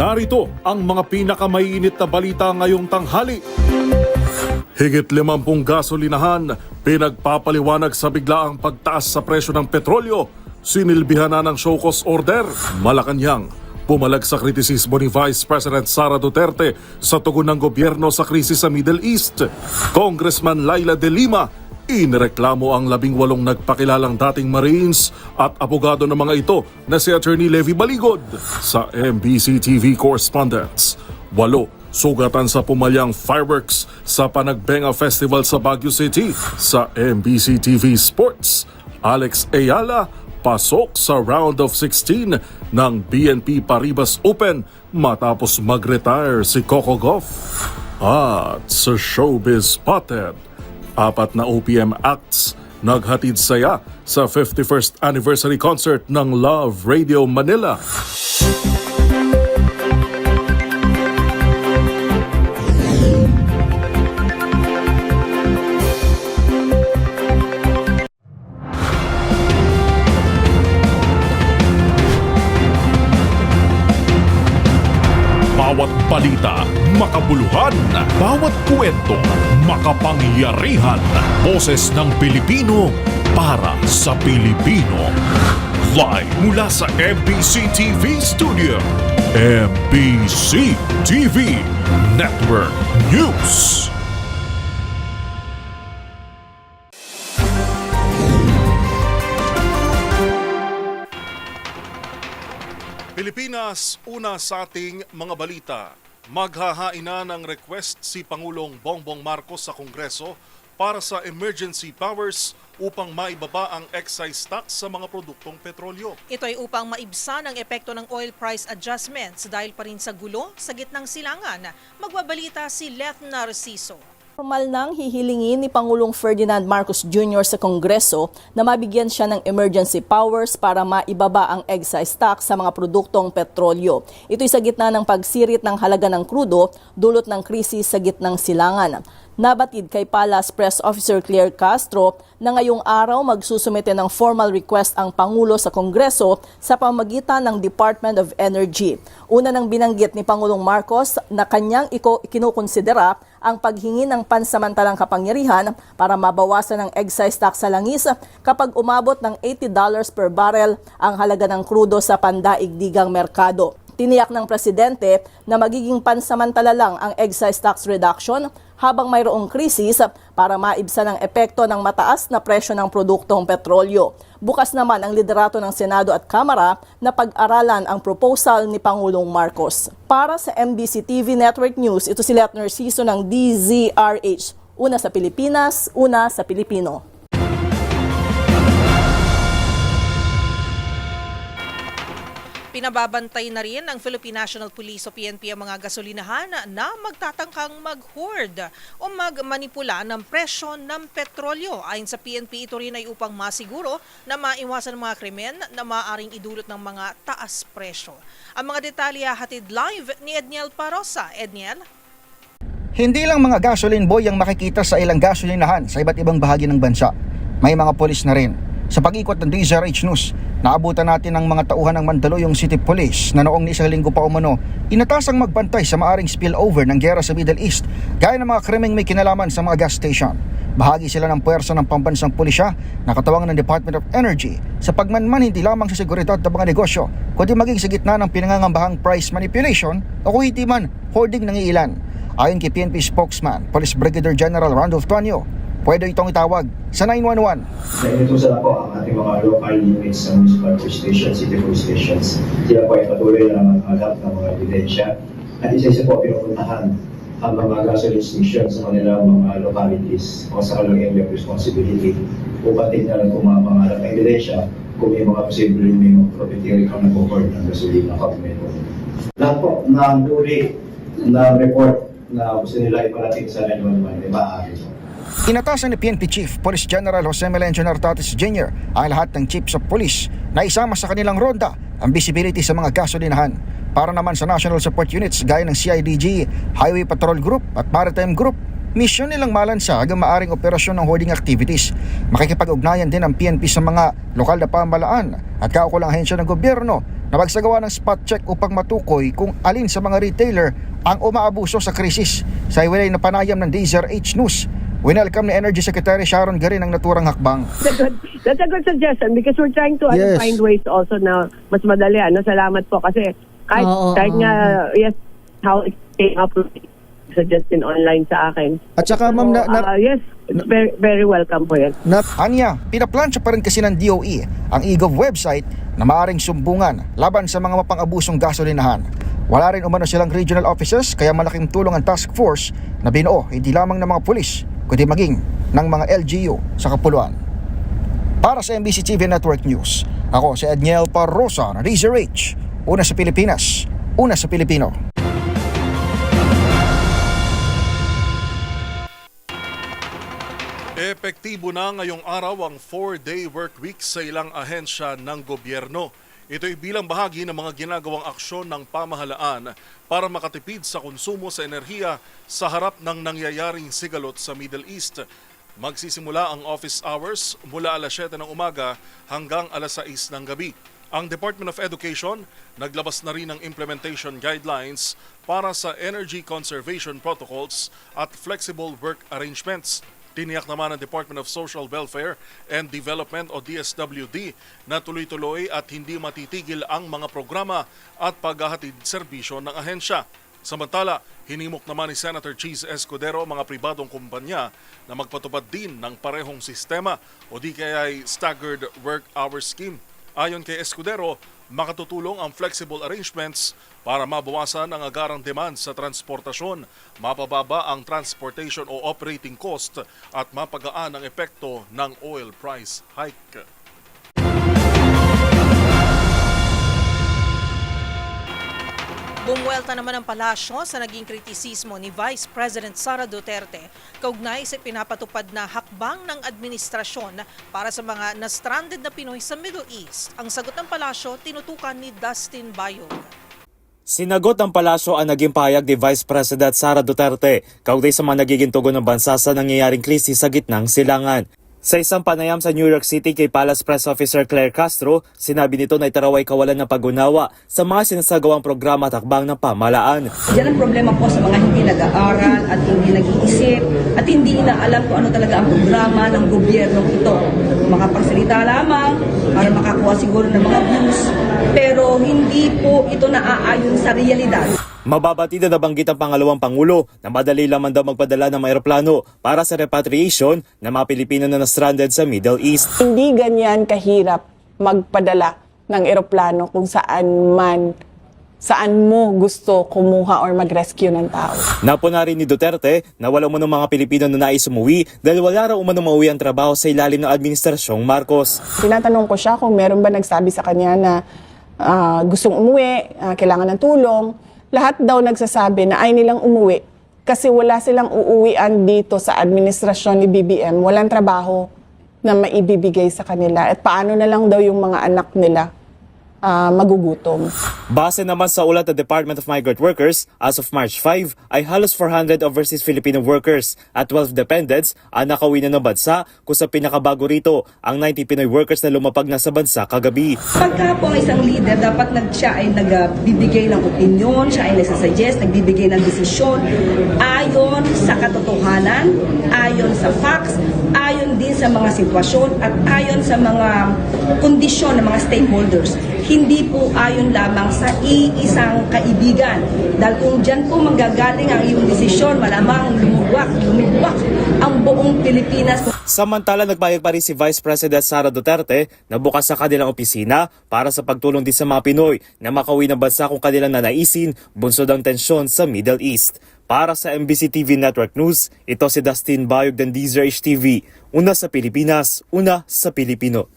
Narito ang mga pinakamaiinit na balita ngayong tanghali. Higit 50 gasolinahan, pinagpapaliwanag sa biglaang pagtaas sa presyo ng petrolyo. Sinilbihan na ng show cause order. Malacanang, pumalag sa kritisismo ni Vice President Sara Duterte sa tugon ng gobyerno sa krisis sa Middle East. Congressman Laila De Lima, inireklamo ang 18 nagpakilalang dating Marines at abogado ng mga ito na si Attorney Levy Baligod. Sa MBC TV correspondents, 8 sugatan sa pumalyang fireworks sa Panagbenga Festival sa Baguio City. Sa MBC TV Sports, Alex Ayala pasok sa round of 16 ng BNP Paribas Open matapos mag-retire si Coco Gauff. At sa Showbiz Spotted, 4 na OPM acts naghatid saya sa 51st anniversary concert ng Love Radio Manila. Bawat balita, makabuluhan. Bawat kwento, makapangyarihan. Boses ng Pilipino para sa Pilipino. Live mula sa MBC TV Studio. MBC TV Network News. Pilipinas, una sa ating mga balita. Maghahain na ng request si Pangulong Bongbong Marcos sa Kongreso para sa emergency powers upang maibaba ang excise tax sa mga produktong petrolyo. Ito ay upang maibsan ang epekto ng oil price adjustments dahil pa rin sa gulo sa gitnang silangan. Magbabalita si Leth Narciso. Formal nang hihilingin ni Pangulong Ferdinand Marcos Jr. sa Kongreso na mabigyan siya ng emergency powers para maibaba ang excise tax sa mga produktong petrolyo. Ito'y sa gitna ng pagsirit ng halaga ng krudo dulot ng krisis sa gitnang silangan. Nabatid kay Palace Press Officer Claire Castro na ngayong araw magsusumite ng formal request ang Pangulo sa Kongreso sa pamamagitan ng Department of Energy. Una nang binanggit ni Pangulong Marcos na kanyang kinukonsidera ang paghingi ng pansamantalang kapangyarihan para mabawasan ang excise tax sa langis kapag umabot ng $80 per barrel ang halaga ng krudo sa pandaigdigang merkado. Tiniyak ng presidente na magiging pansamantala lang ang excise tax reduction habang mayroong krisis para maibsan ang epekto ng mataas na presyo ng produktong petrolyo. Bukas naman ang liderato ng Senado at Kamara na pag-aralan ang proposal ni Pangulong Marcos. Para sa MBC TV Network News, ito si Leth Narciso ng DZRH. Una sa Pilipinas, una sa Pilipino. Pinababantay na rin ng Philippine National Police o PNP ang mga gasolinahan na magtatangkang mag-hoard o magmanipula ng presyo ng petrolyo. Ayon sa PNP, ito rin ay upang masiguro na maiwasan ng mga krimen na maaaring idulot ng mga taas presyo. Ang mga detalye hatid live ni Edniel Parosa. Edniel? Hindi lang mga gasoline boy ang makikita sa ilang gasolinahan sa iba't ibang bahagi ng bansa. May mga polis na rin. Sa pag-ikot ng DZRH News, naabutan natin ang mga tauhan ng Mandaluyong City Police na noong isang linggo pa umano inatasang magbantay sa maaring spillover ng giyera sa Middle East gaya ng mga krimeng may kinalaman sa mga gas station. Bahagi sila ng puwersa ng pambansang pulisya na katawang ng Department of Energy sa pagmanman hindi lamang sa seguridad ng mga negosyo kundi maging sa gitna ng pinangangambahang price manipulation o kuhitiman, hoarding ng ilan. Ayon kay PNP spokesman, Police Brigadier General Randolph Tuanyo, pwede itong itawag sa 911. Nakinutusan na po ang ating mga local units sa municipal police stations, city police stations. Sila po ay patuloy na maghanap ng mga ebidensya. At isa-isa po pinupuntahan ang mga gasoline stations sa kanilang mga localities o sa kanilang area of responsibility upang tignan kung mga pangarap na ebidensya kung may mga posibleng may mga proprietary kang nag-report ng gasolina kapamento. Lahat po ng duri na report na gusto nila iparating sa 911 ay maaari po. Inatasan ni PNP Chief Police General Jose Melencio Nartates Jr. ang lahat ng chiefs of police na isama sa kanilang ronda ang visibility sa mga gasolinahan. Para naman sa National Support Units gaya ng CIDG, Highway Patrol Group at Maritime Group, misyon nilang malansa hanggang maaring operasyon ng hoarding activities. Makikipag-ugnayan din ang PNP sa mga lokal na pamahalaan at kaukulang ahensya ng gobyerno na magsagawa ng spot check upang matukoy kung alin sa mga retailer ang umaabuso sa krisis. Sa iwalay na panayam ng DZRH News, winelcome ni Energy Secretary Sharon Garin ang naturang hakbang. That's a good suggestion because we're trying to Yes. find ways also na mas madali. Salamat po kasi kahit nga, yes, how it came up with suggestion online sa akin. At saka ma'am, Yes, it's very, very welcome po yan. Anya, pinaplansya pa rin kasi ng DOE ang eGov website na maaaring sumbungan laban sa mga mapang-abusong gasolinahan. Wala rin umano silang regional offices kaya malaking tulong ang task force na binuo hindi lamang ng mga pulis kundi maging ng mga LGU sa Kapuluan. Para sa MBC TV Network News, ako si Edniel Parrosa ng DZRH. Una sa Pilipinas, una sa Pilipino. Epektibo na ngayong araw ang 4-day work week sa ilang ahensya ng gobyerno. Ito'y bilang bahagi ng mga ginagawang aksyon ng pamahalaan para makatipid sa konsumo sa enerhiya sa harap ng nangyayaring sigalot sa Middle East. Magsisimula ang office hours mula alas 7 ng umaga hanggang alas 6 ng gabi. Ang Department of Education naglabas na rin ng implementation guidelines para sa energy conservation protocols at flexible work arrangements. Tiniyak naman ng Department of Social Welfare and Development o DSWD na tuloy-tuloy at hindi matitigil ang mga programa at paghahatid serbisyo ng ahensya. Samantala, hinimok naman ni Senator Cheese Escudero mga pribadong kumpanya na magpatupad din ng parehong sistema o di kaya ay staggered work hour scheme. Ayon kay Escudero, makatutulong ang flexible arrangements para mabawasan ang agarang demand sa transportasyon, mapababa ang transportation o operating cost at mapagaan ang epekto ng oil price hike. Bumuelta naman ang palasyo sa naging kritisismo ni Vice President Sara Duterte kaugnay sa pinapatupad na hakbang ng administrasyon para sa mga na-stranded na Pinoy sa Middle East. Ang sagot ng palasyo tinutukan ni Dustin Bayog. Sinagot ng palasyo ang naging pahayag ni Vice President Sara Duterte kaugnay sa mga nagiging tugon ng bansa sa nangyayaring krisis sa gitnang silangan. Sa isang panayam sa New York City kay Palace Press Officer Claire Castro, sinabi nito na itaraway kawalan ng pag-unawa sa mga sinasagawang programa at hakbang ng pamahalaan. Diyan ang problema po sa mga hindi nag-aaral at hindi nag-iisip at hindi inaalam kung ano talaga ang programa ng gobyerno ito. Makapagsalita lamang para makakuha siguro ng mga views, pero hindi po ito naaayon sa realidad. Mababatid na nabanggit ang pangalawang Pangulo na madali lamang daw magpadala ng mga eroplano para sa repatriation ng mga Pilipino na na-stranded sa Middle East. Hindi ganyan kahirap magpadala ng eroplano kung saan mo gusto kumuha or mag-rescue ng tao. Napuna rin ni Duterte na wala umanong mga Pilipino na nais umuwi dahil wala raw umanong mauwi ang trabaho sa ilalim ng Administrasyong Marcos. Tinatanong ko siya kung meron ba nagsabi sa kanya na gustong umuwi, kailangan ng tulong. Lahat daw nagsasabi na ay nilang umuwi kasi wala silang uuwian dito sa administrasyon ni BBM. Walang trabaho na maibibigay sa kanila. At paano na lang daw yung mga anak nila magugutom. Base naman sa ulat ng Department of Migrant Workers, as of March 5 ay halos 400 overseas Filipino workers at 12 dependents ang nakauwi na ng bansa kung sa pinakabago rito ang 90 Pinoy workers na lumapag na sa bansa kagabi. Pagka po ang isang leader, dapat siya ay nagbibigay ng opinion, siya ay nagsasuggest, nagbibigay ng desisyon ayon sa katotohanan, ayon sa facts, ayon din sa mga sitwasyon at ayon sa mga kondisyon ng mga stakeholders. Hindi po ayon lamang sa iisang kaibigan. Dahil kung dyan po manggagaling ang iyong desisyon, malamang lumugwak ang buong Pilipinas. Samantala, nagpahayag pa rin si Vice President Sara Duterte na bukas sa kanilang opisina para sa pagtulong din sa mga Pinoy na makauwi ng bansa kung kanilang nanaisin bunsod ang tensyon sa Middle East. Para sa MBC TV Network News, ito si Dustin Bayog ng DZRH TV. Una sa Pilipinas, una sa Pilipino.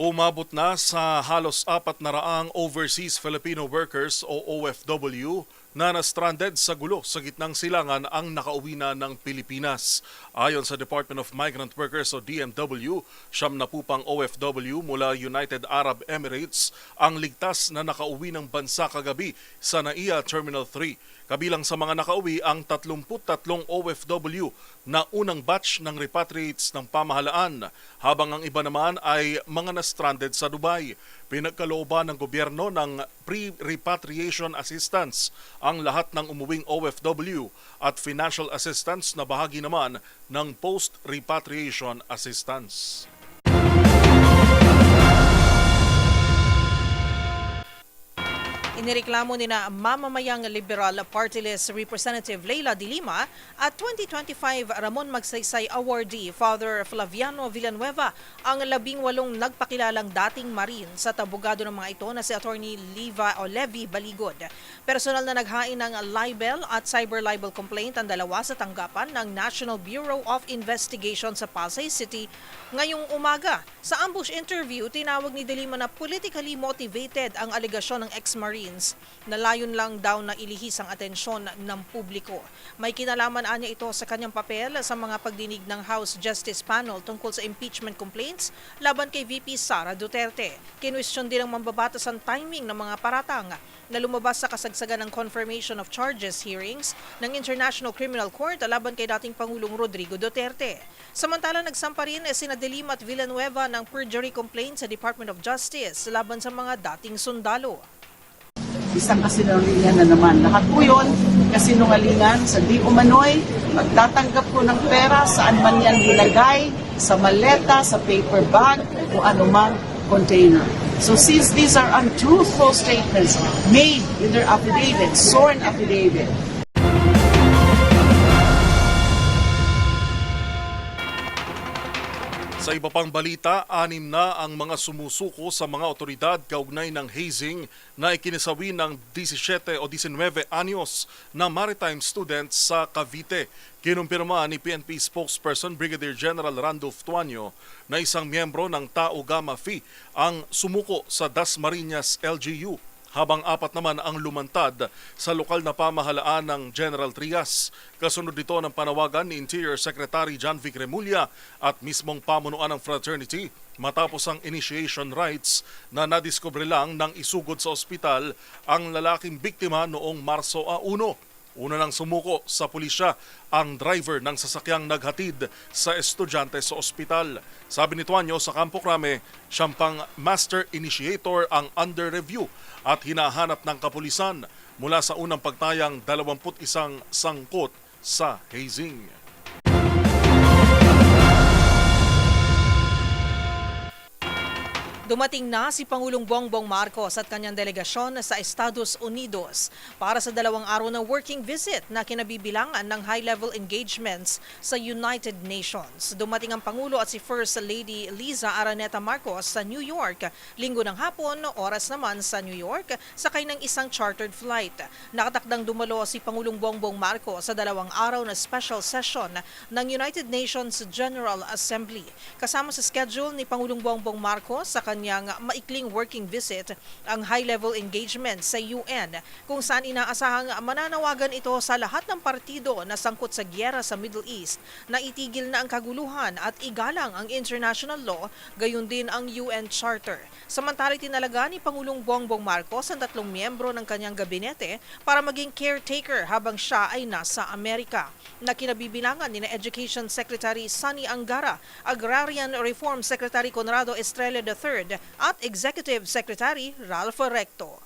Umabot na sa halos 400 overseas Filipino workers o OFW na na-stranded sa gulo sa gitnang silangan ang nakauwi na ng Pilipinas. Ayon sa Department of Migrant Workers o DMW, 70 pang OFW mula United Arab Emirates ang ligtas na nakauwi ng bansa kagabi sa NAIA Terminal 3. Kabilang sa mga nakauwi ang 33 OFW na unang batch ng repatriates ng pamahalaan, habang ang iba naman ay mga na-stranded sa Dubai. Pinagkalooban ng gobyerno ng pre-repatriation assistance ang lahat ng umuwing OFW at financial assistance na bahagi naman ng post-repatriation assistance. Inireklamo ni na mamamayang Liberal Party List Representative Leila de Lima at 2025 Ramon Magsaysay awardee Father Flaviano Villanueva ang 18 nagpakilalang dating Marine sa tabugado ng mga ito na si Attorney Levi Baligod. Personal na naghain ng libel at cyber libel complaint ang dalawa sa tanggapan ng National Bureau of Investigation sa Pasay City ngayong umaga. Sa ambush interview, tinawag ni de Lima na politically motivated ang alegasyon ng ex-Marine na layon lang daw na ilihis ang atensyon ng publiko. May kinalaman niya ito sa kanyang papel sa mga pagdinig ng House Justice Panel tungkol sa impeachment complaints laban kay VP Sara Duterte. Kinwestiyon din ang mambabatas ang timing ng mga paratang na lumabas sa kasagsagan ng confirmation of charges hearings ng International Criminal Court laban kay dating Pangulong Rodrigo Duterte. Samantala, nagsampa rin sina de Lima at Villanueva ng perjury complaint sa Department of Justice laban sa mga dating sundalo. Isang kasinungalingan na naman. Lahat po yun, kasinungalingan sa di umano'y magtatanggap po ng pera saan man yan nilagay, sa maleta, sa paper bag, o anumang container. So since these are untruthful statements made in their affidavit, sworn affidavit, Sa iba pang balita, 6 na ang mga sumusuko sa mga otoridad kaugnay ng hazing na ikinasawi ng 17 o 19 anyos na maritime students sa Cavite. Kinumpirma ni PNP spokesperson Brigadier General Randolph Tuanyo na isang miyembro ng Tau Gamma Phi ang sumuko sa Dasmariñas LGU, habang 4 naman ang lumantad sa lokal na pamahalaan ng General Trias. Kasunod dito ng panawagan ni Interior Secretary John Vic Remulla at mismong pamunuan ng fraternity matapos ang initiation rites na nadiskubre lang nang isugod sa ospital ang lalaking biktima noong Marso 1. Una nang sumuko sa pulisya ang driver ng sasakyang naghatid sa estudyante sa ospital. Sabi ni Tuanyo, sa Campo Crame, siyang pang master initiator ang under review at hinahanap ng kapulisan mula sa unang pagtayang 21 sangkot sa hazing. Dumating na si Pangulong Bongbong Marcos at kanyang delegasyon sa Estados Unidos para sa 2 araw na working visit na kinabibilangan ng high-level engagements sa United Nations. Dumating ang Pangulo at si First Lady Liza Araneta Marcos sa New York. Linggo ng hapon, oras naman sa New York, sakay ng isang chartered flight. Nakatakdang dumalo si Pangulong Bongbong Marcos sa 2 araw na special session ng United Nations General Assembly. Kasama sa schedule ni Pangulong Bongbong Marcos sa kanyang maikling working visit ang high-level engagement sa UN, kung saan inaasahang mananawagan ito sa lahat ng partido na sangkot sa gyera sa Middle East na itigil na ang kaguluhan at igalang ang international law, gayon din ang UN Charter. Samantala, tinalaga ni Pangulong Bongbong Marcos ang 3 miyembro ng kanyang gabinete para maging caretaker habang siya ay nasa Amerika, na kinabibilangan ni Education Secretary Sonny Angara, Agrarian Reform Secretary Conrado Estrella III at Executive Secretary Ralph Recto.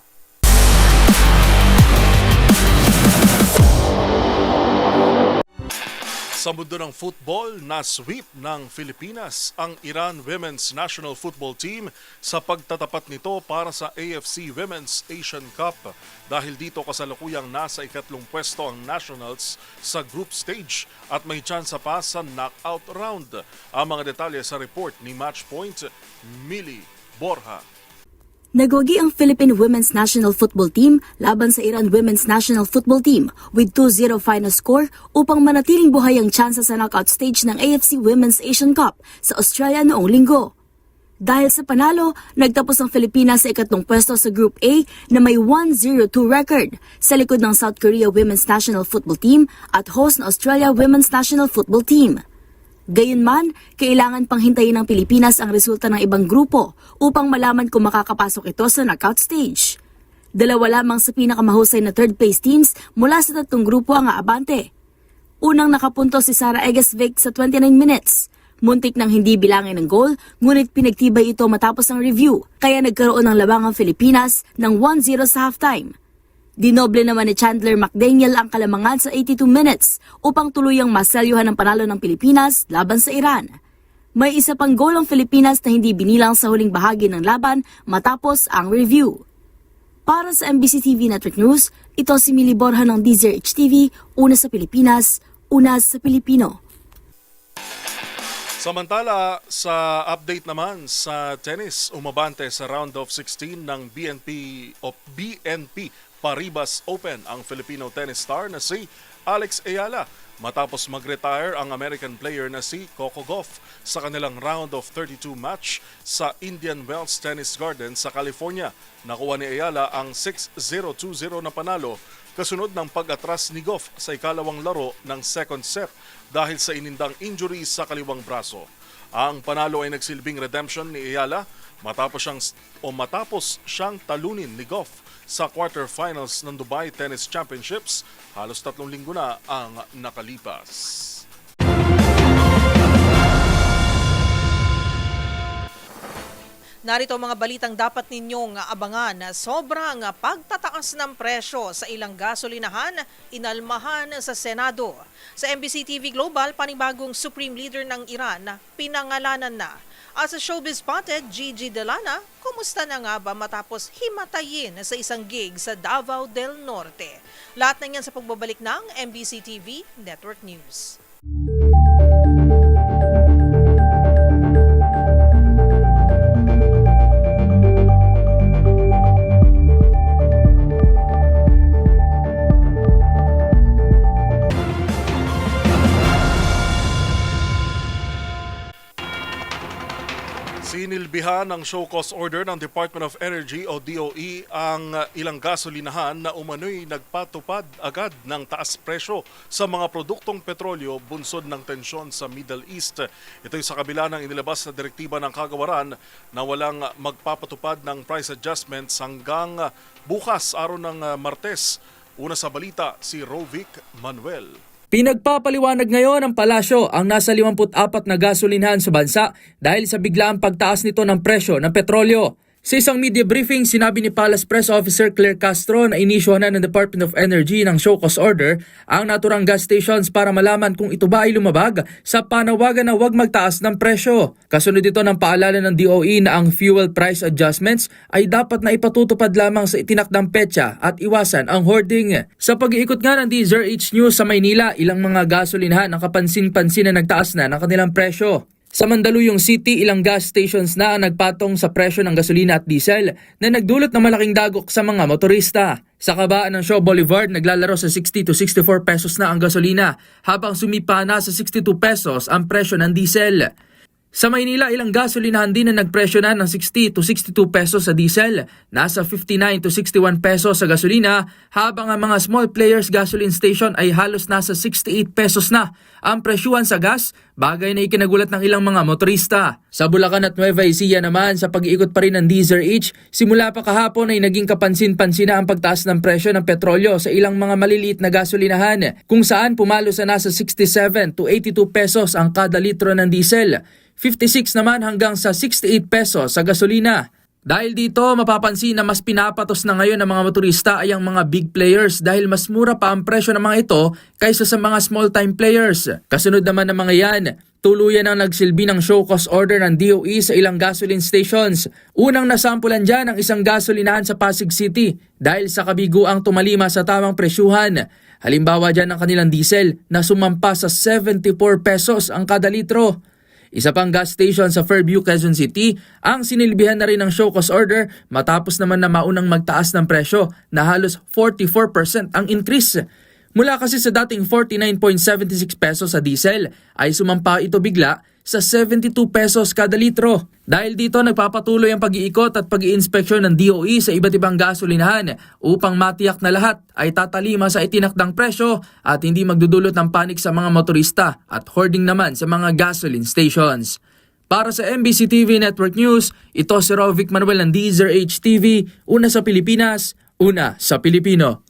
Sa mundo ng football, na-sweep ng Pilipinas ang Iran Women's National Football Team sa pagtatapat nito para sa AFC Women's Asian Cup. Dahil dito kasalukuyang nasa 3 pwesto ang Nationals sa group stage at may tsansa pa sa knockout round. Ang mga detalye sa report ni Matchpoint, Millie Borja. Nagwagi ang Philippine Women's National Football Team laban sa Iran Women's National Football Team with 2-0 final score upang manatiling buhay ang tsansa sa knockout stage ng AFC Women's Asian Cup sa Australia noong linggo. Dahil sa panalo, nagtapos ang Pilipinas sa 2 pwesto sa Group A na may 1-0-2 record sa likod ng South Korea Women's National Football Team at host na Australia Women's National Football Team. Gayunman, kailangan pang hintayin ng Pilipinas ang resulta ng ibang grupo upang malaman kung makakapasok ito sa knockout stage. Dalawa lamang sa pinakamahusay na third place teams mula sa tatlong grupo ang aabante. Unang nakapunto si Sara Egesvik sa 29 minutes. Muntik nang hindi bilangin ng goal, ngunit pinagtibay ito matapos ang review, kaya nagkaroon ng labang ang Pilipinas ng 1-0 sa halftime. Dinoble naman ni Chandler McDaniel ang kalamangan sa 82 minutes upang tuluyang maselyuhan ang panalo ng Pilipinas laban sa Iran. May isa pang goal ang Pilipinas na hindi binilang sa huling bahagi ng laban matapos ang review. Para sa MBC TV Network News, ito si Mili Borja ng DZRH TV, una sa Pilipinas, una sa Pilipino. Samantala, sa update naman sa tennis, umabante sa round of 16 ng BNP Paribas Open ang Filipino tennis star na si Alex Ayala matapos mag-retire ang American player na si Coco Gauff sa kanilang round of 32 match sa Indian Wells Tennis Garden sa California. Nakuha ni Ayala ang 6-0-2-0 na panalo kasunod ng pag-atras ni Gauff sa ikalawang laro ng second set dahil sa inindang injury sa kaliwang braso. Ang panalo ay nagsilbing redemption ni Ayala matapos siyang talunin ni Gauff sa quarterfinals ng Dubai Tennis Championships. Halos 3 linggo na ang nakalipas. Narito ang mga balitang dapat ninyong abangan. Sobrang pagtataas ng presyo sa ilang gasolinahan, inalmahan sa Senado. Sa MBC TV Global, panibagong Supreme Leader ng Iran, pinangalanan na. At sa Showbiz Spotted, Gigi Delana, kumusta na nga ba matapos himatayin sa isang gig sa Davao del Norte? Lahat na yan sa pagbabalik ng MBC TV Network News. Sinilbihan ng show cause order ng Department of Energy o DOE ang ilang gasolinahan na umano'y nagpatupad agad ng taas presyo sa mga produktong petrolyo bunsod ng tensyon sa Middle East. Ito'y sa kabila ng inilabas na direktiba ng kagawaran na walang magpapatupad ng price adjustments hanggang bukas araw ng Martes. Una sa balita, si Rovic Manuel. Pinagpapaliwanag ngayon ng palasyo ang nasa 54 na gasolinahan sa bansa dahil sa biglaang pagtaas nito ng presyo ng petrolyo. Sa isang media briefing, sinabi ni Palace Press Officer Claire Castro na inisyuhan na ng Department of Energy ng show cause order ang naturang gas stations para malaman kung ito ba ay lumabag sa panawagan na huwag magtaas ng presyo. Kasunod ito ng paalala ng DOE na ang fuel price adjustments ay dapat na ipatutupad lamang sa itinakdang petsa at iwasan ang hoarding. Sa pag-iikot nga ng DZRH News sa Maynila, ilang mga gasolinahan ang kapansin-pansin na nagtaas na ng kanilang presyo. Sa Mandaluyong City, ilang gas stations na ang nagpatong sa presyo ng gasolina at diesel na nagdulot ng malaking dagok sa mga motorista. Sa kabaan ng Shaw Boulevard, naglalaro sa 60 to 64 pesos na ang gasolina habang sumipa na sa 62 pesos ang presyo ng diesel. Sa Maynila, ilang gasolinahan din na nagpresyo na ng 60 to 62 pesos sa diesel, nasa 59 to 61 pesos sa gasolina, habang ang mga small players gasoline station ay halos nasa 68 pesos na ang presyuhan sa gas, bagay na ikinagulat ng ilang mga motorista. Sa Bulacan at Nueva Ecija naman, sa pag-iikot pa rin ng DZRH, simula pa kahapon ay naging kapansin-pansin na ang pagtaas ng presyo ng petrolyo sa ilang mga maliliit na gasolinahan, kung saan pumalo sa nasa 67 to 82 pesos ang kada litro ng diesel. 56 naman hanggang sa 68 pesos sa gasolina. Dahil dito, mapapansin na mas pinapatos na ngayon ng mga motorista ay ang mga big players dahil mas mura pa ang presyo ng mga ito kaysa sa mga small-time players. Kasunod naman ng mga yan, tuluyan ang nagsilbi ng show cause order ng DOE sa ilang gasoline stations. Unang nasampulan dyan ang isang gasolinahan sa Pasig City dahil sa kabiguang tumalima sa tamang presyuhan. Halimbawa dyan ang kanilang diesel na sumampa sa 74 pesos ang kada litro. Isa pang gas station sa Fairview, Quezon City ang sinilbihan na rin ng show cause order matapos naman na maunang magtaas ng presyo na halos 44% ang increase. Mula kasi sa dating 49.76 pesos sa diesel ay sumampa ito bigla sa 72 pesos kada litro. Dahil dito nagpapatuloy ang pag-iikot at pag-iinspeksyon ng DOE sa iba't ibang gasolinahan upang matiyak na lahat ay tatalima sa itinakdang presyo at hindi magdudulot ng panik sa mga motorista at hoarding naman sa mga gasoline stations. Para sa MBC TV Network News, ito si Rovic Manuel ng DZRH TV, una sa Pilipinas, una sa Pilipino.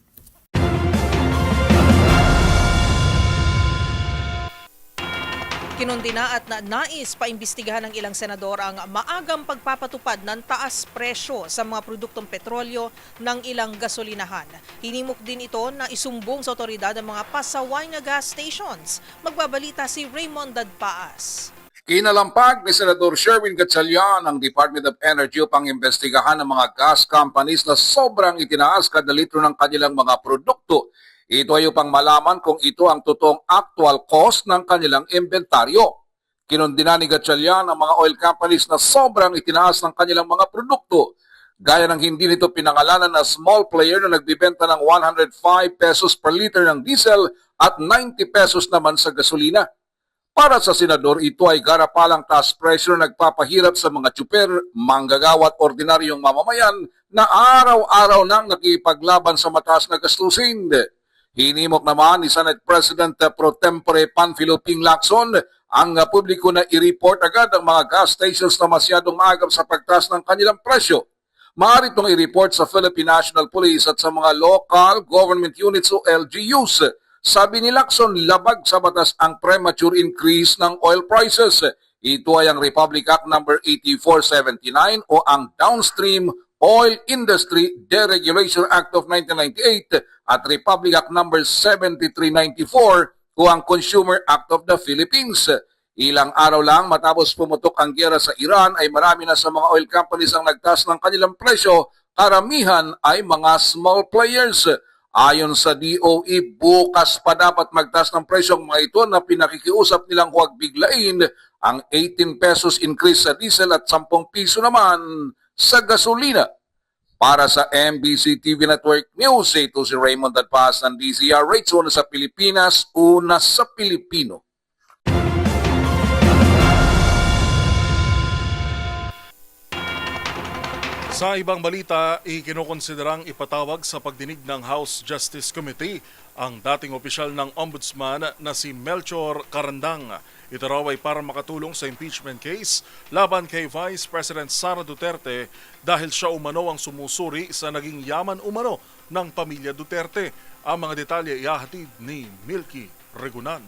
Kinundina at nais paimbestigahan ng ilang senador ang maagang pagpapatupad ng taas presyo sa mga produktong petrolyo ng ilang gasolinahan. Hinimok din ito na isumbong sa otoridad ang mga pasaway na gas stations. Magbabalita si Raymond Dadpaas. Kinalampag ni Senador Sherwin Gatchalian ang Department of Energy upang imbestigahan ang mga gas companies na sobrang itinaas kada litro ng kanilang mga produkto. Ito ay upang malaman kung ito ang totoong actual cost ng kanilang inventaryo. Kinundina ni Gatchalian ang mga oil companies na sobrang itinaas ng kanilang mga produkto, gaya ng hindi nito pinangalanan na small player na nagbibenta ng 105 pesos per liter ng diesel at 90 pesos naman sa gasolina. Para sa senador, ito ay garapalang taas presyo na nagpapahirap sa mga tsuper, manggagawa at ordinaryong mamamayan na araw-araw nang nakipaglaban sa mataas na gastusin. Hinimok naman ni Senate President Pro Tempore Panfilo Ping Lacson ang publiko na i-report agad ang mga gas stations na masyadong maagap sa pagtaas ng kanilang presyo. Maaari itong i-report sa Philippine National Police at sa mga local government units o LGUs. Sabi ni Lacson, labag sa batas ang premature increase ng oil prices. Ito ay ang Republic Act No. 8479 o ang Downstream Oil Industry Deregulation Act of 1998 at Republic Act No. 7394 o ang Consumer Act of the Philippines. Ilang araw lang matapos pumutok ang giyera sa Iran ay marami na sa mga oil companies ang nagtaas ng kanilang presyo. Karamihan ay mga small players. Ayon sa DOE, bukas pa dapat magtaas ng presyo ang mga ito na pinakikiusap nilang huwag biglain ang 18 pesos increase sa diesel at 10 piso naman sa gasolina. Para sa MBC TV Network News, ito si Raymond Dadpaas ng DZRH, una sa Pilipinas, una sa Pilipino. Sa ibang balita, ikinukonsiderang ipatawag sa pagdinig ng House Justice Committee ang dating opisyal ng Ombudsman na si Melchor Carandang. Ito raw ay para makatulong sa impeachment case laban kay Vice President Sara Duterte dahil siya umano ang sumusuri sa naging yaman umano ng pamilya Duterte. Ang mga detalye ihahatid ni Milky Regunan.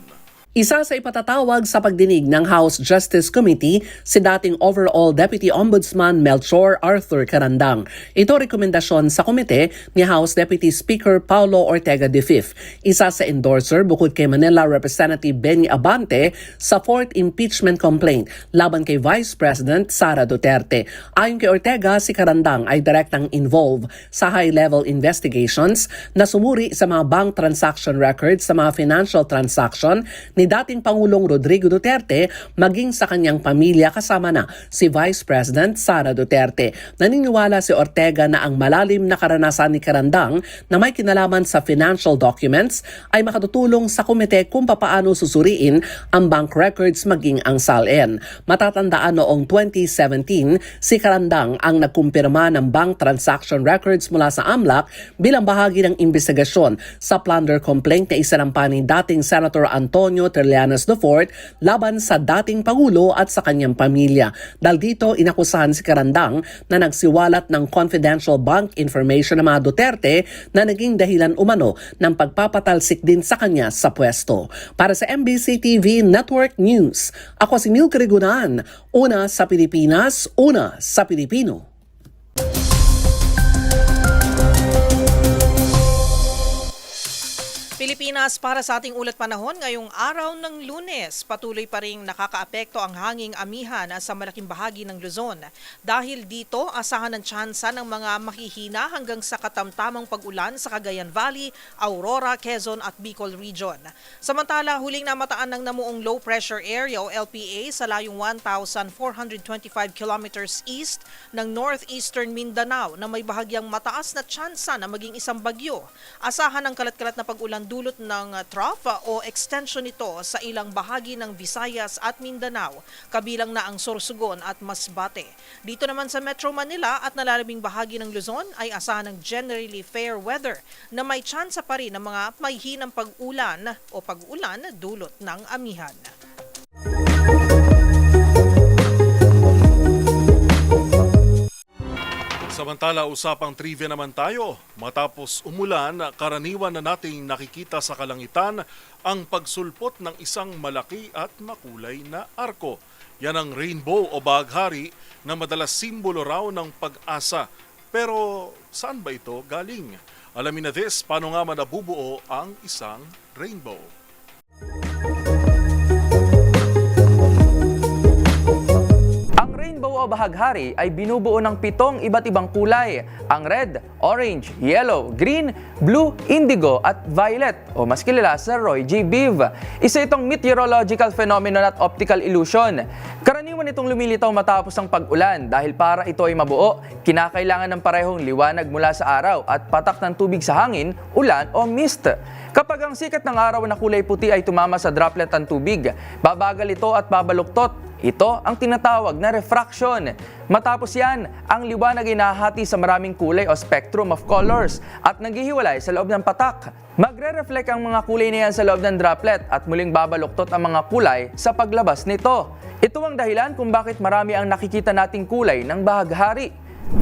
Isa sa ipatatawag sa pagdinig ng House Justice Committee si dating Overall Deputy Ombudsman Melchor Arthur Carandang. Ito rekomendasyon sa komite ni House Deputy Speaker Paulo Ortega V. Isa sa endorser bukod kay Manila Representative Benny Abante sa fourth impeachment complaint laban kay Vice President Sara Duterte. Ayon kay Ortega, si Carandang ay direktang involved sa high-level investigations na sumuri sa mga bank transaction records sa mga financial transaction ni dating Pangulong Rodrigo Duterte maging sa kanyang pamilya kasama na si Vice President Sara Duterte. Naniniwala si Ortega na ang malalim na karanasan ni Carandang na may kinalaman sa financial documents ay makatutulong sa komite kung papaano susuriin ang bank records maging ang SALN. Matatandaan noong 2017, si Carandang ang nagkumpirma ng bank transaction records mula sa AMLAC bilang bahagi ng investigasyon sa plunder complaint na isinampa ni dating Senator Antonio Trillanes IV laban sa dating Pangulo at sa kanyang pamilya. Dahil dito, inakusahan si Carandang na nagsiwalat ng confidential bank information ng mga Duterte na naging dahilan umano ng pagpapatalsik din sa kanya sa pwesto. Para sa MBC TV Network News, ako si Milky Regunan, una sa Pilipinas, una sa Pilipino. Pilipinas, para sa ating ulat panahon ngayong araw ng Lunes, patuloy pa ring nakakaapekto ang hanging amihan sa malaking bahagi ng Luzon. Dahil dito, asahan ng tsansa ng mga mahihina hanggang sa katamtamang pag-ulan sa Cagayan Valley, Aurora, Quezon at Bicol Region. Samantala, huling namataan ng namuong low pressure area o LPA sa layong 1,425 kilometers east ng northeastern Mindanao na may bahagyang mataas na tsansa na maging isang bagyo. Asahan ng kalat-kalat na pag-ulan dulot ng trough o extension nito sa ilang bahagi ng Visayas at Mindanao, kabilang na ang Sorsogon at Masbate. Dito naman sa Metro Manila at nalalabing bahagi ng Luzon ay asahan ng generally fair weather na may tsansa pa rin ng mga mahihinang pag-ulan o pag-ulan dulot ng amihan. Samantala, usapang trivia naman tayo. Matapos umulan, karaniwan na nating nakikita sa kalangitan ang pagsulpot ng isang malaki at makulay na arko. Yan ang rainbow o bahaghari na madalas simbolo raw ng pag-asa. Pero saan ba ito galing? Alamin na this, paano nga nabubuo ang isang rainbow? Ang rainbow o bahaghari ay binubuo ng 7 iba't ibang kulay. Ang red, orange, yellow, green, blue, indigo at violet o mas kilala sa Roy G. Biv. Isa itong meteorological phenomenon at optical illusion. Karaniwan itong lumilitaw matapos ang pag-ulan dahil para ito ay mabuo, kinakailangan ng parehong liwanag mula sa araw at patak ng tubig sa hangin, ulan o mist. Kapag ang sikat ng araw na kulay puti ay tumama sa droplet ng tubig, babagal ito at babaluktot. Ito ang tinatawag na refraction. Matapos yan, ang liwanag ay nahahati sa maraming kulay o spectrum of colors at naghihiwalay sa loob ng patak. Magre-reflect ang mga kulay na yan sa loob ng droplet at muling babaluktot ang mga kulay sa paglabas nito. Ito ang dahilan kung bakit marami ang nakikita nating kulay ng bahaghari.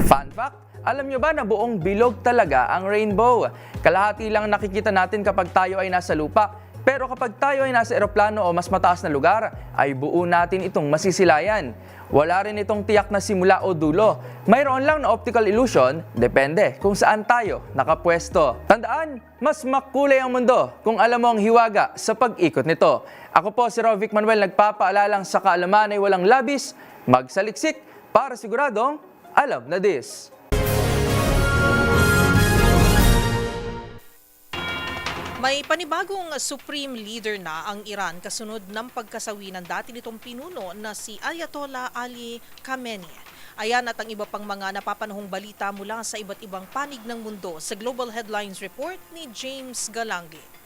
Fun fact, alam nyo ba na buong bilog talaga ang rainbow? Kalahati lang nakikita natin kapag tayo ay nasa lupa. Pero kapag tayo ay nasa eroplano o mas mataas na lugar, ay buo natin itong masisilayan. Wala rin itong tiyak na simula o dulo. Mayroon lang na optical illusion, depende kung saan tayo nakapwesto. Tandaan, mas makulay ang mundo kung alam mo ang hiwaga sa pag-ikot nito. Ako po si Rovic Manuel, nagpapaalalang sa kaalaman ay walang labis, magsaliksik para siguradong alam na this. May panibagong supreme leader na ang Iran kasunod ng pagkasawi ng dati nitong pinuno na si Ayatollah Ali Khamenei. Ayan at ang iba pang mga napapanahong balita mula sa iba't ibang panig ng mundo sa Global Headlines Report ni James Galangi.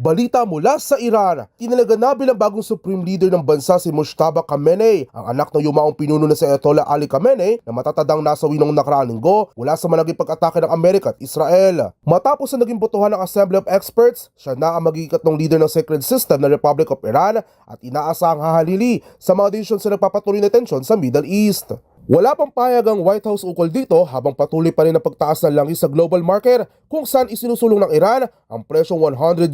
Balita mula sa Iran, tinalaga na bilang bagong supreme leader ng bansa si Mujtaba Khamenei, ang anak ng yumaong pinuno na si Ayatollah Ali Khamenei na matatandang nasawi noong nakaraang linggo mula sa malaging pag-atake ng Amerika at Israel. Matapos na naging botohan ng Assembly of Experts, siya na ang magiging ikatlong leader ng secret system ng Republic of Iran at inaasahang hahalili sa mga desisyon sa nagpapatuloy na tensyon sa Middle East. Wala pang payag ang White House ukol dito habang patuloy pa rin ang pagtaas ng langis sa global market kung saan isinusulong ng Iran ang presyong $100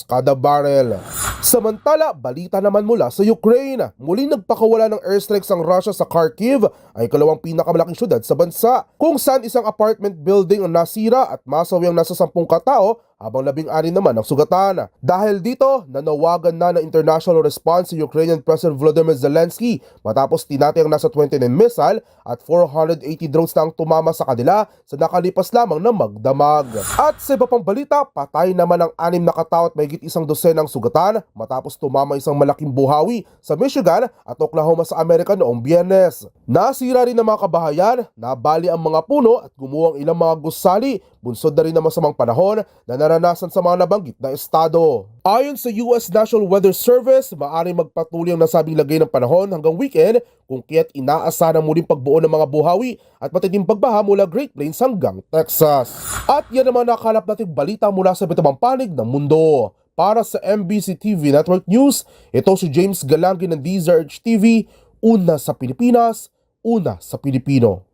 kada barrel. Samantala, balita naman mula sa Ukraine. Muling nagpakawala ng airstrikes ang Russia sa Kharkiv, ay ikalawang pinakamalaking syudad sa bansa, kung saan isang apartment building ang nasira at masawi ang nasa 10 katao habang 16 naman ang sugatan. Dahil dito, nanawagan na ng international response si Ukrainian President Volodymyr Zelensky matapos tinati ang nasa 29 missile at 480 drones na ang tumama sa kanila sa nakalipas lamang na magdamag. At sa iba pang balita, patay naman ang 6 na katao at mahigit 12 ang sugatan matapos tumama isang malaking buhawi sa Michigan at Oklahoma sa Amerika noong Biyernes. Nasira rin ng mga kabahayan, nabali ang mga puno at gumuho ang ilang mga gusali, bunsod na rin ng masamang panahon na naranasan sa mga nabanggit na estado. Ayon sa US National Weather Service, maaaring magpatuloy ang nasabing lagay ng panahon hanggang weekend kung kaya't inaasahan ang muling pagbuo ng mga buhawi at matinding pagbaha mula Great Plains hanggang Texas. At yan naman nakalap nating balita mula sa iba't ibang panig ng mundo. Para sa MBC TV Network News, ito si James Galangi ng DZRH TV, una sa Pilipinas, una sa Pilipino.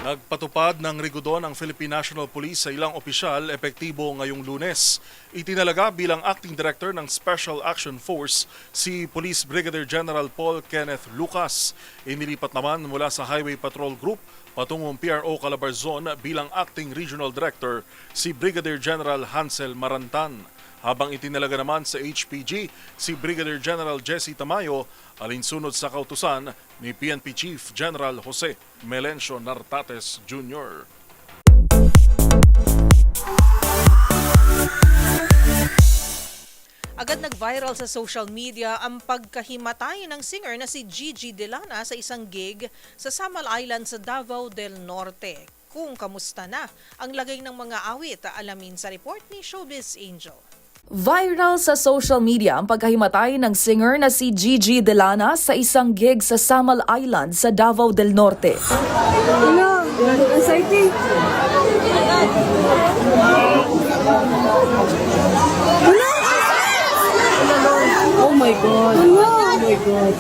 Nagpatupad ng rigudon ang Philippine National Police sa ilang opisyal epektibo ngayong Lunes. Itinalaga bilang Acting Director ng Special Action Force si Police Brigadier General Paul Kenneth Lucas. Inilipat naman mula sa Highway Patrol Group patungong PRO Calabarzon bilang Acting Regional Director si Brigadier General Hansel Marantan. Habang itinalaga naman sa HPG si Brigadier General Jesse Tamayo alinsunod sa kautusan ni PNP Chief General Jose Melencio Nartates Jr. Agad nag-viral sa social media ang pagkahimatay ng singer na si Gigi Delana sa isang gig sa Samal Island sa Davao del Norte. Kung kamusta na ang lagay ng mga awit, alamin sa report ni Showbiz Angel. Viral sa social media ang pagkahimatay ng singer na si Gigi Delana sa isang gig sa Samal Island sa Davao del Norte. Hello, anxiety. Hello. my God. Oh my God.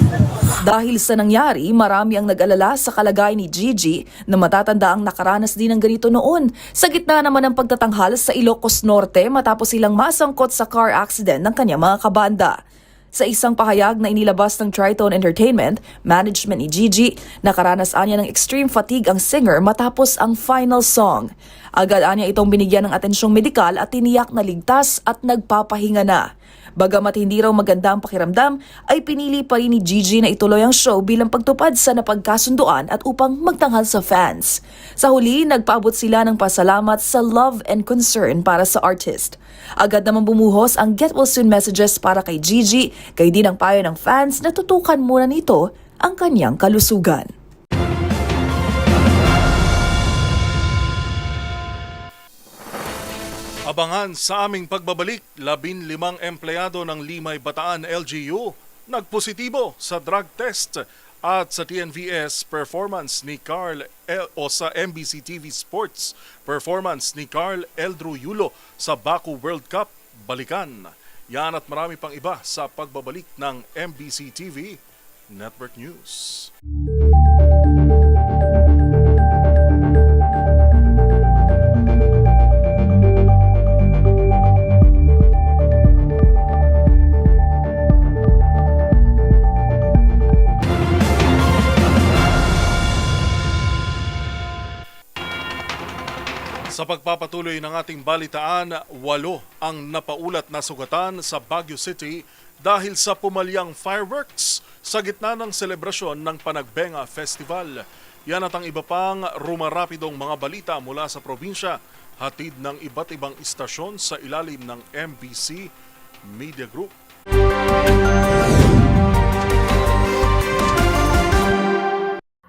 Dahil sa nangyari, marami ang nag-alala sa kalagayan ni Gigi na matatanda ang nakaranas din ng ganito noon. Sa gitna naman ng pagtatanghal sa Ilocos Norte matapos silang masangkot sa car accident ng kanyang mga kabanda. Sa isang pahayag na inilabas ng Triton Entertainment, management ni Gigi, nakaranas niya ng extreme fatigue ang singer matapos ang final song. Agad niya itong binigyan ng atensyong medikal at tiniyak na ligtas at nagpapahinga na. Bagamat hindi raw maganda ang pakiramdam, ay pinili pa rin ni Gigi na ituloy ang show bilang pagtupad sa napagkasunduan at upang magtanghal sa fans. Sa huli, nagpaabot sila ng pasalamat sa love and concern para sa artist. Agad naman bumuhos ang get well soon messages para kay Gigi, kaya din ang payo ng fans na tutukan muna nito ang kanyang kalusugan. Abangan sa aming pagbabalik, 15 empleyado ng Limay Bataan LGU nagpositibo sa drug test at sa TNVS performance ni Carl o sa MBC TV Sports performance ni Carl Eldru Yulo sa Baku World Cup balikan. Yan at marami pang iba sa pagbabalik ng MBC TV Network News. Sa pagpapatuloy ng ating balitaan, 8 ang napaulat na sugatan sa Baguio City dahil sa pumalyang fireworks sa gitna ng selebrasyon ng Panagbenga Festival. Yan at ang iba pang rumarapidong mga balita mula sa probinsya, hatid ng iba't ibang istasyon sa ilalim ng MBC Media Group.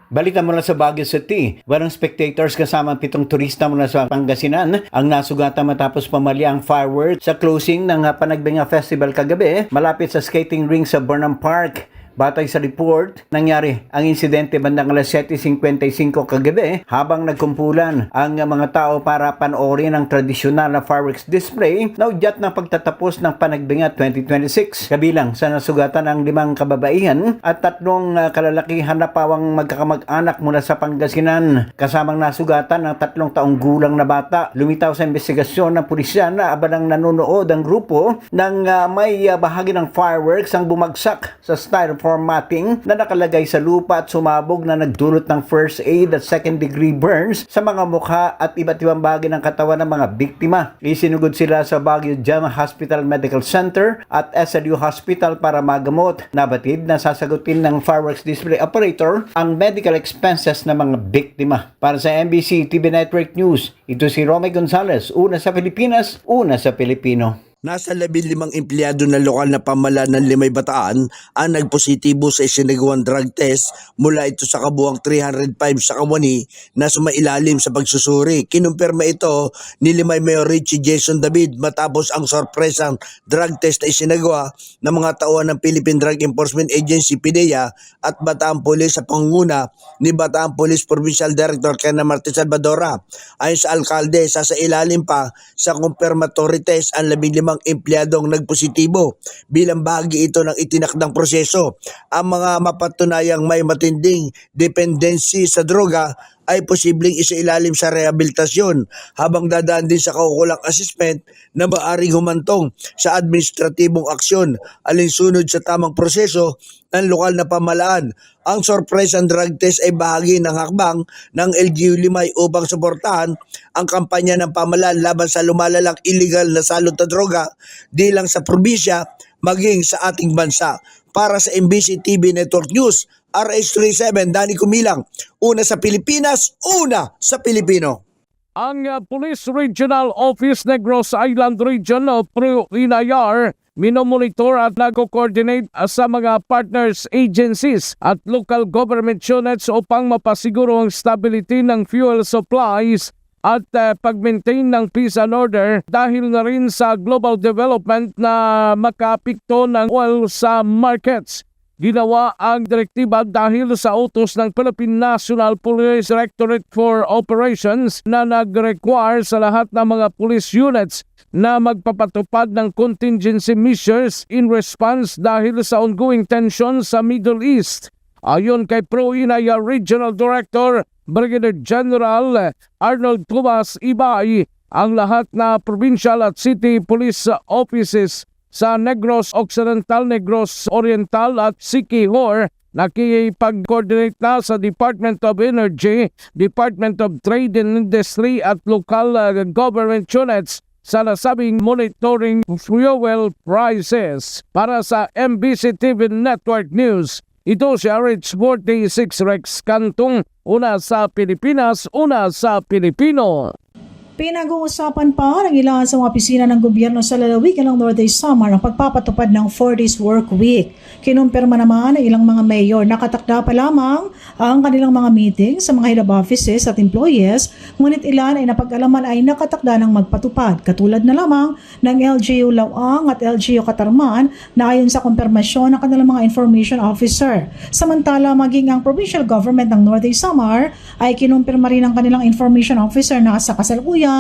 Balita mula sa Baguio City, 8 spectators kasama 7 turista mula sa Pangasinan ang nasugatan matapos pamalya ang fireworks sa closing ng Panagbenga Festival kagabi malapit sa skating rink sa Burnham Park. Batay sa report, nangyari ang insidente bandang alas 7:55 kagabi habang nagkumpulan ang mga tao para panoorin ang tradisyonal na fireworks display na udyat ng pagtatapos ng Panagbenga 2026. Kabilang sa nasugatan ang 5 kababaihan at 3 kalalakihan na pawang magkakamag-anak mula sa Pangasinan. Kasamang nasugatan ng 3 taong gulang na bata. Lumitaw sa investigasyon ng pulisya na abanang nanonood ang grupo ng may bahagi ng fireworks ang bumagsak sa styrofoam matting na nakalagay sa lupa at sumabog na nagdulot ng first aid at second degree burns sa mga mukha at iba't ibang bahagi ng katawan ng mga biktima. Isinugod sila sa Baguio General Hospital Medical Center at SLU Hospital para magamot. Nabatid na sasagutin ng fireworks display operator ang medical expenses ng mga biktima. Para sa MBC TV Network News, ito si Romy Gonzalez, una sa Pilipinas, una sa Pilipino. Nasa 15 empleyado ng lokal na pamahalaan ng Limay Bataan ang nagpositibo sa isinagawang drug test mula ito sa kabuang 305 sa Kawani na sumailalim sa pagsusuri. Kinumpirma ito ni Limay Mayor Richie Jason David matapos ang sorpresang drug test na isinagawa ng mga tauhan ng Philippine Drug Enforcement Agency PDEA at Bataan Police sa pangunguna ni Bataan Police Provincial Director Kena Martin Salvadora. Ayon sa alkalde, sasailalim pa sa confirmatory test ang 15 empleyadong nagpositibo bilang bahagi ito ng itinakdang proseso. Ang mga mapatunayang may matinding dependency sa droga ay posibleng isailalim sa rehabilitasyon habang dadaan din sa kaukulang assessment na maaaring humantong sa administratibong aksyon alinsunod sa tamang proseso ng lokal na pamahalaan. Ang sorpresang drug test ay bahagi ng hakbang ng LGU Limay upang suportahan ang kampanya ng pamahalaan laban sa lumalalang illegal na salot na droga di lang sa probinsya maging sa ating bansa. Para sa MBC TV Network News, RH37 Danny Kumilang, una sa Pilipinas, una sa Pilipino. Ang Police Regional Office Negros Island Region o PRO-INAIR minomonitor at nag-coordinate sa mga partners agencies at local government units upang mapasiguro ang stability ng fuel supplies at pag-maintain ng peace and order dahil na rin sa global development na makaapekto ng oil sa markets. Ginawa ang direktiba dahil sa utos ng Philippine National Police Directorate for Operations na nag-require sa lahat ng mga police units na magpapatupad ng contingency measures in response dahil sa ongoing tension sa Middle East. Ayon kay Pro-Inaya Regional Director Brigadier General Arnold Tomas Ibay, ang lahat na provincial at city police offices sa Negros Occidental, Negros Oriental at Siquijor nakikipag-coordinate na sa Department of Energy, Department of Trade and Industry at local government units sa nasabing monitoring fuel prices. Para sa MBC TV Network News, ito si RH46 Rex Cantong, una sa Pilipinas, una sa Pilipino. Pinag-uusapan pa ng ilan sa mga opisina ng gobyerno sa lalawigan ng Northeast Samar ang pagpapatupad ng 4 days work week. Kinumpirma naman ng ilang mga mayor na katakda pa lamang ang kanilang mga meeting sa mga head of offices at employees, ngunit ilan ay napag-alaman ay nakatakda ng magpatupad, katulad na lamang ng LGU Lawang at LGU Katarman na ayon sa kumpirmasyon ng kanilang mga information officer. Samantala, maging ang provincial government ng Northeast Samar ay kinumpirma rin ng kanilang information officer na sa kasalukuyan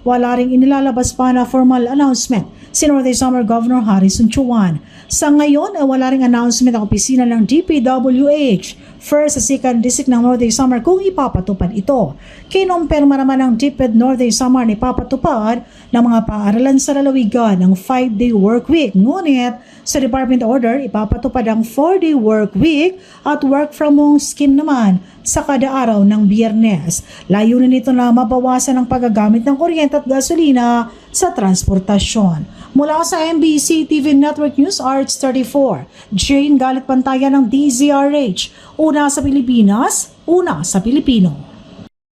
wala ring inilalabas pa na formal announcement si Northeast Samar Governor Harrison Chuan. Sa ngayon ay wala ring announcement ang opisina ng DPWH, first sa 2nd District ng Northeast Samar kung ipapatupad ito. Kinumpirma naman ng DepEd Northeast Samar na ipapatupad ng mga paaralan sa lalawigan ng 5-day work week. Ngunit sa Department Order, ipapatupad ang 4-day work week at work from home scheme naman sa kada araw ng Biyernes. Layunin nito na mabawasan ang paggagamit ng kuryente at gasolina sa transportasyon. Mula sa MBC TV Network News, RH34, Jane Galit Pantayan ng DZRH. Una sa Pilipinas, una sa Pilipino.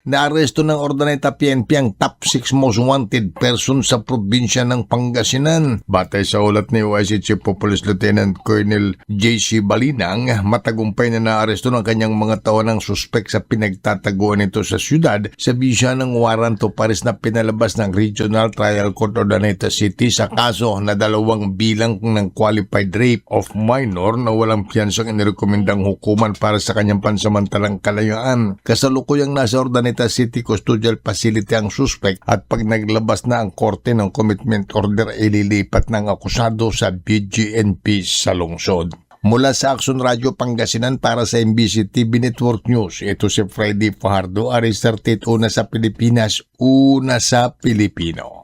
Naaresto ng Ordaneta PNP ang top 6 most wanted person sa probinsya ng Pangasinan. Batay sa ulat ni OIC Chief of Police Lieutenant Colonel J.C. Balinang, matagumpay na naaresto ng kanyang mga tawanang suspek sa pinagtataguan nito sa syudad sa bisya ng warrant of arrest na pinalabas ng Regional Trial Court Ordaneta City sa kaso na 2 bilang ng qualified rape of minor na walang piyansang inirekomendang hukuman para sa kanyang pansamantalang kalayaan. Kasalukuyang nasa Ordaneta City Custodial Facility ang suspect at pag naglabas na ang korte ng commitment order, ililipat ng akusado sa BGNP sa lungsod. Mula sa Action Radio Pangasinan para sa MBC TV Network News, ito si Freddy Fajardo, RH38, una sa Pilipinas, una sa Pilipino.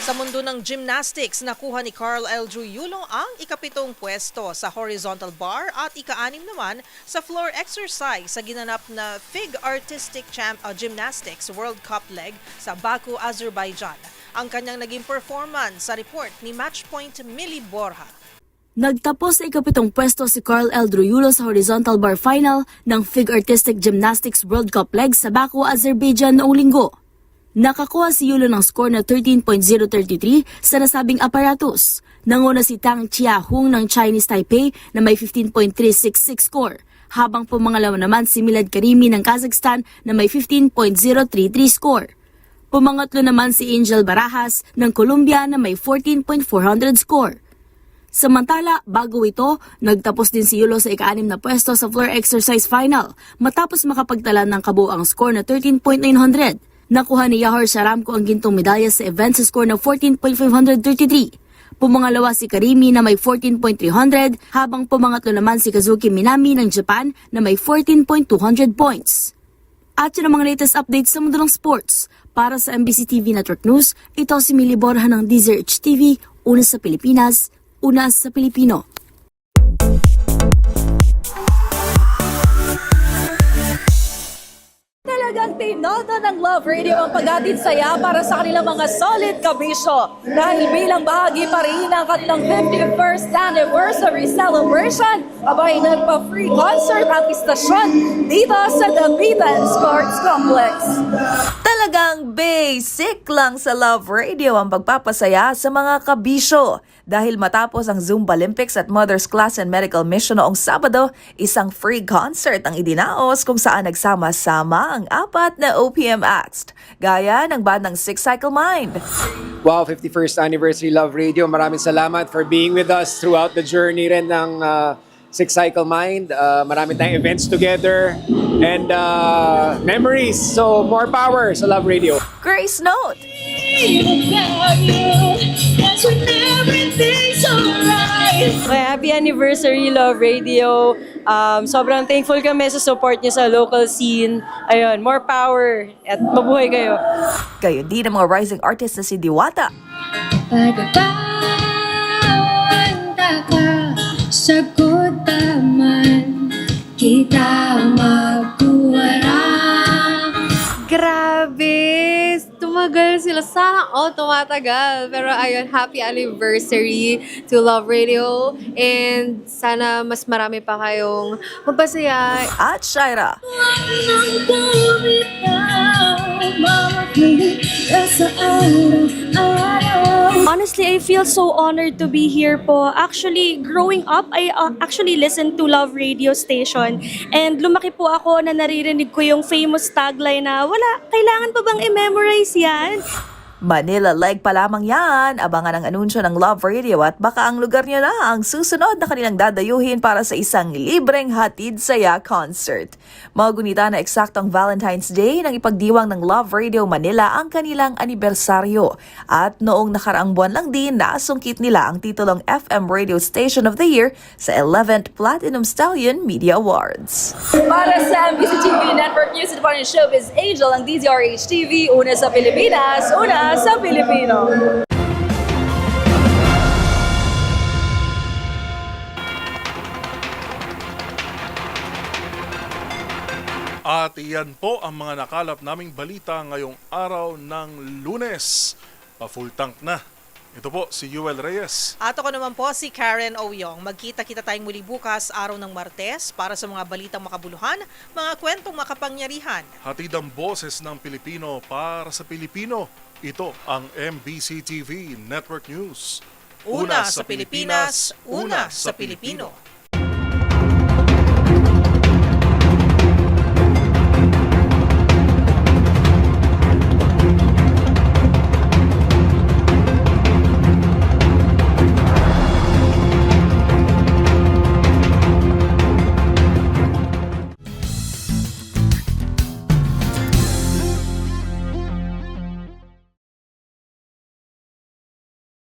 Sa mundo ng gymnastics, nakuha ni Carl L. Druyulo ang ika-7 pwesto sa horizontal bar at ika-6 naman sa floor exercise sa ginanap na FIG Artistic Gymnastics World Cup leg sa Baku, Azerbaijan. Ang kanyang naging performance sa report ni Matchpoint Millie Borja. Nagtapos sa ika-7 pwesto si Carl L. Druyulo sa horizontal bar final ng FIG Artistic Gymnastics World Cup leg sa Baku, Azerbaijan noong linggo. Nakakuha si Yulo ng score na 13.033 sa nasabing aparatus. Nanguna si Tang Chia-hung ng Chinese Taipei na may 15.366 score, habang pumangalawa naman si Milad Karimi ng Kazakhstan na may 15.033 score. Pumangatlo naman si Angel Barajas ng Colombia na may 14.400 score. Samantala, bago ito, nagtapos din si Yulo sa ika-6 na pwesto sa floor exercise final matapos makapagtala ng kabuang score na 13.900. Nakuha ni Yahor Sharamko ang gintong medalya sa event sa score na 14.533. Pumangalawa si Karimi na may 14.300 habang pumangatlo naman si Kazuki Minami ng Japan na may 14.200 points. At yun ang mga latest updates sa mundo ng sports. Para sa MBC TV Network News, ito si Millie Borja ng DZRH TV, una sa Pilipinas, una sa Pilipino. Talagang tinodo ng Love Radio ang paghatid saya para sa kanilang mga solid kabisyo. Dahil bilang bahagi pa rin ng kanilang 51st anniversary celebration, abay nagpa-free concert ang istasyon dito sa Dapitan Sports Complex. Talagang basic lang sa Love Radio ang pagpapasaya sa mga kabisyo. Dahil matapos ang Zumba Olympics at Mother's Class and Medical Mission noong Sabado, isang free concert ang idinaos kung saan nagsama-sama ang 4 na OPM acts, gaya ng bandang Six Cycle Mind. Wow, 51st Anniversary Love Radio. Maraming salamat for being with us throughout the journey rin ng Six Cycle Mind. Marami tayong events together and memories. So, more power sa Love Radio. Grace Note. Okay, happy anniversary Love Radio. Sobrang thankful kami sa support niyo sa local scene. Ayun, more power at mabuhay kayo. Kayo din ang mga rising artist na si Diwata. Sagot naman kita magkuwarang. Grabe! Tumagal sila. Sana tumatagal. Pero ayun, happy anniversary to Love Radio. And sana mas marami pa kayong magpasaya. At Shaira. Honestly, I feel so honored to be here po. Actually, growing up, I actually listened to Love Radio Station. And lumaki po ako na naririnig ko yung famous tagline na, kailangan pa bang i-memorize yan? Manila leg pa lamang yan. Abangan ang anunsyo ng Love Radio at baka ang lugar niyo na ang susunod na kanilang dadayuhin para sa isang libreng hatid saya concert. Magunita na eksaktong Valentine's Day nang ipagdiwang ng Love Radio Manila ang kanilang anibersaryo. At noong nakaraang buwan lang din, nasungkit nila ang titulong FM Radio Station of the Year sa 11th Platinum Stallion Media Awards. Para sa MBC TV Network News Department Showbiz Angel, ang DZRH TV, una sa Pilipinas, una sa Pilipino. At iyan po ang mga nakalap naming balita ngayong araw ng Lunes. Pa-full tank na. Ito po si Yuel Reyes. At ako naman po si Karen Oyong. Magkita-kita tayong muli bukas, araw ng Martes, para sa mga balitang makabuluhan, mga kwentong makapangyarihan. Hatid ang boses ng Pilipino para sa Pilipino. Ito ang MBC TV Network News. Una sa Pilipinas, una sa Pilipino.